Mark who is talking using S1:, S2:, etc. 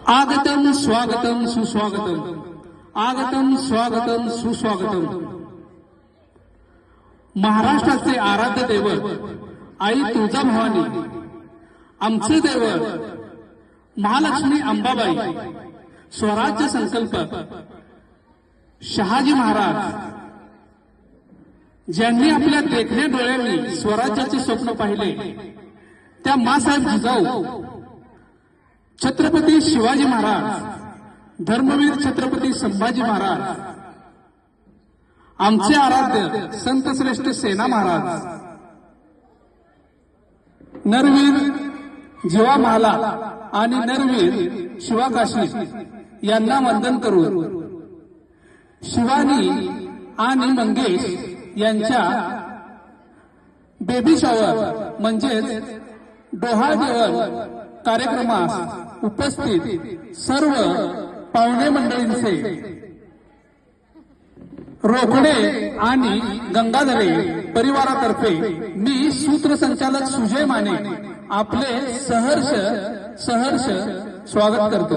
S1: आगतम स्वागतम सुस्वागतम, आगतम स्वागतम सुस्वागतम। महाराष्ट्राचे आराध्य दैवत आई तुळजाभवानी, आमचे दैवत महालक्ष्मी अंबाबाई, स्वराज्य संकल्प शहाजी महाराज, ज्यांनी आपल्या देखण्या डोळ्यांनी स्वराज्याचे स्वप्न पाहिले, त्या माँसाहेब जिजाऊ, छत्रपती शिवाजी महाराज, धर्मवीर छत्रपती संभाजी महाराज, आमचे आराध्य संत श्रेष्ठ सेना महाराज, नरवीर जीवा माला आणि नरवीर शिवाकाशी यांना वंदन करून शिवानी आणि मंगेश यांच्या बेबी शॉवर म्हणजेच डोहाळ जेवण कार्यक्रमास उपस्थित सर्व पाहुणे मंडळींचे, रोकडे आणि गंगाधरे परिवारातर्फे मी सूत्रसंचालक सुजय माने आपले सहर्ष स्वागत करतो।